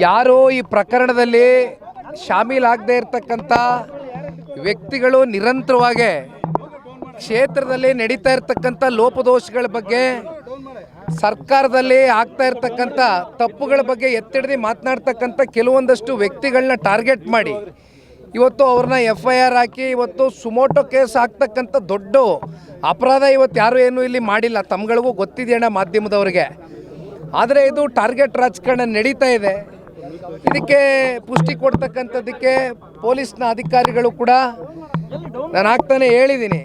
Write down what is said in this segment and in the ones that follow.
ಯಾರು ಈ ಪ್ರಕರಣದಲ್ಲಿ ಶಾಮೀಲಾಗದೇ ಇರತಕ್ಕಂಥ ವ್ಯಕ್ತಿಗಳು ನಿರಂತರವಾಗಿ ಕ್ಷೇತ್ರದಲ್ಲಿ ನಡೀತಾ ಇರತಕ್ಕಂಥ ಲೋಪದೋಷಗಳ ಬಗ್ಗೆ, ಸರ್ಕಾರದಲ್ಲಿ ಆಗ್ತಾ ಇರತಕ್ಕಂಥ ತಪ್ಪುಗಳ ಬಗ್ಗೆ ಎತ್ತಿಡಿದು ಮಾತನಾಡ್ತಕ್ಕಂಥ ಕೆಲವೊಂದಷ್ಟು ವ್ಯಕ್ತಿಗಳನ್ನ ಟಾರ್ಗೆಟ್ ಮಾಡಿ ಇವತ್ತು ಅವ್ರನ್ನ FIR ಹಾಕಿ ಇವತ್ತು ಸುಮೋಟೋ ಕೇಸ್ ಹಾಕ್ತಕ್ಕಂಥ ದೊಡ್ಡ ಅಪರಾಧ ಇವತ್ತು ಯಾರು ಏನೂ ಇಲ್ಲಿ ಮಾಡಿಲ್ಲ. ತಮ್ಗಳಿಗೂ ಗೊತ್ತಿದೆಯಣ್ಣ ಮಾಧ್ಯಮದವ್ರಿಗೆ. ಆದರೆ ಇದು ಟಾರ್ಗೆಟ್ ರಾಜಕಾರಣ ನಡೀತಾ ಇದೆ. ಇದಕ್ಕೆ ಪುಷ್ಟಿ ಕೊಡ್ತಕ್ಕಂಥದ್ದಕ್ಕೆ ಪೊಲೀಸ್ನ ಅಧಿಕಾರಿಗಳು ಕೂಡ ನಾನು ಆಗ್ತಾನೆ ಹೇಳಿದ್ದೀನಿ,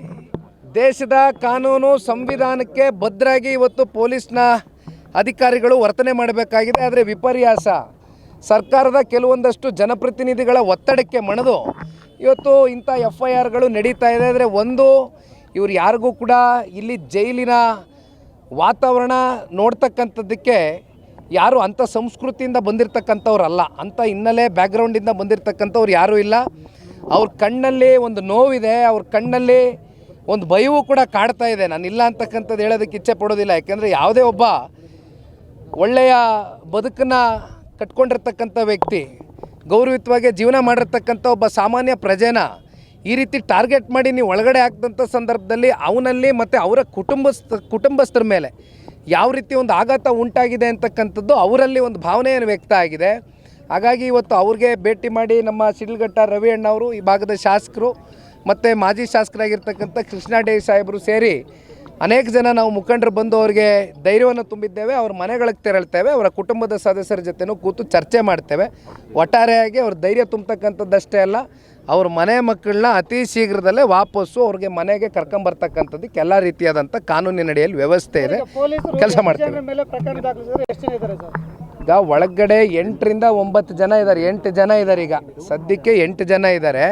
ದೇಶದ ಕಾನೂನು ಸಂವಿಧಾನಕ್ಕೆ ಬದ್ಧರಾಗಿ ಇವತ್ತು ಪೊಲೀಸ್ನ ಅಧಿಕಾರಿಗಳು ವರ್ತನೆ ಮಾಡಬೇಕಾಗಿದೆ. ಆದರೆ ವಿಪರ್ಯಾಸ ಸರ್ಕಾರದ ಕೆಲವೊಂದಷ್ಟು ಜನಪ್ರತಿನಿಧಿಗಳ ಒತ್ತಡಕ್ಕೆ ಮಣಿದು ಇವತ್ತು ಇಂಥ FIRಗಳು ನಡೀತಾ ಇದೆ. ಆದರೆ ಒಂದು, ಇವ್ರು ಯಾರಿಗೂ ಕೂಡ ಇಲ್ಲಿ ಜೈಲಿನ ವಾತಾವರಣ ನೋಡ್ತಕ್ಕಂಥದ್ದಕ್ಕೆ ಯಾರು ಅಂಥ ಸಂಸ್ಕೃತಿಯಿಂದ ಬಂದಿರತಕ್ಕಂಥವ್ರಲ್ಲ, ಅಂಥ ಹಿನ್ನೆಲೆ ಬ್ಯಾಕ್ಗ್ರೌಂಡಿಂದ ಬಂದಿರತಕ್ಕಂಥವ್ರು ಯಾರೂ ಇಲ್ಲ. ಅವ್ರ ಕಣ್ಣಲ್ಲಿ ಒಂದು ನೋವಿದೆ, ಅವ್ರ ಕಣ್ಣಲ್ಲಿ ಒಂದು ಭಯವೂ ಕೂಡ ಕಾಡ್ತಾ ಇದೆ. ನಾನು ಇಲ್ಲ ಅಂತಕ್ಕಂಥದ್ದು ಹೇಳೋದಕ್ಕೆ ಇಚ್ಛೆ ಪಡೋದಿಲ್ಲ. ಯಾಕೆಂದರೆ ಯಾವುದೇ ಒಬ್ಬ ಒಳ್ಳೆಯ ಬದುಕನ್ನು ಕಟ್ಕೊಂಡಿರ್ತಕ್ಕಂಥ ವ್ಯಕ್ತಿ, ಗೌರವಯುತವಾಗಿ ಜೀವನ ಮಾಡಿರ್ತಕ್ಕಂಥ ಒಬ್ಬ ಸಾಮಾನ್ಯ ಪ್ರಜೆನ ಈ ರೀತಿ ಟಾರ್ಗೆಟ್ ಮಾಡಿ ನೀವು ಒಳಗಡೆ ಹಾಕಿದಂಥ ಸಂದರ್ಭದಲ್ಲಿ ಅವನಲ್ಲಿ ಮತ್ತು ಅವರ ಕುಟುಂಬಸ್ಥರ ಮೇಲೆ ಯಾವ ರೀತಿ ಒಂದು ಆಘಾತ ಉಂಟಾಗಿದೆ ಅಂತಕ್ಕಂಥದ್ದು ಅವರಲ್ಲಿ ಒಂದು ಭಾವನೆಯನ್ನು ವ್ಯಕ್ತ ಆಗಿದೆ. ಹಾಗಾಗಿ ಇವತ್ತು ಅವ್ರಿಗೆ ಭೇಟಿ ಮಾಡಿ ನಮ್ಮ ಶಿಡ್ಲಘಟ್ಟ ರವಿ ಅಣ್ಣವರು, ಈ ಭಾಗದ ಶಾಸಕರು ಮತ್ತು ಮಾಜಿ ಶಾಸಕರಾಗಿರ್ತಕ್ಕಂಥ ಕೃಷ್ಣಾಡೆ ಸಾಹೇಬರು ಸೇರಿ ಅನೇಕ ಜನ ನಾವು ಮುಖಂಡರು ಬಂದು ಅವರಿಗೆ ಧೈರ್ಯವನ್ನು ತುಂಬಿದ್ದೇವೆ. ಅವ್ರ ಮನೆಗಳಿಗೆ ತೆರಳ್ತೇವೆ, ಅವರ ಕುಟುಂಬದ ಸದಸ್ಯರ ಜೊತೆನೂ ಕೂತು ಚರ್ಚೆ ಮಾಡ್ತೇವೆ. ಒಟ್ಟಾರೆಯಾಗಿ ಅವ್ರ ಧೈರ್ಯ ತುಂಬತಕ್ಕಂಥದ್ದಷ್ಟೇ ಅಲ್ಲ, ಅವ್ರ ಮನೆ ಮಕ್ಕಳನ್ನ ಅತಿ ಶೀಘ್ರದಲ್ಲೇ ವಾಪಸ್ಸು ಅವ್ರಿಗೆ ಮನೆಗೆ ಕರ್ಕೊಂಬರ್ತಕ್ಕಂಥದ್ದಕ್ಕೆ ಎಲ್ಲ ರೀತಿಯಾದಂಥ ಕಾನೂನಿನ ಅಡಿಯಲ್ಲಿ ವ್ಯವಸ್ಥೆ ಇದೆ, ಕೆಲಸ ಮಾಡ್ತೇವೆ. ಈಗ ಒಳಗಡೆ 8 ರಿಂದ 9 ಜನ ಇದ್ದಾರೆ, 8 ಜನ ಇದ್ದಾರೆ. ಈಗ ಸದ್ಯಕ್ಕೆ 8 ಜನ ಇದ್ದಾರೆ.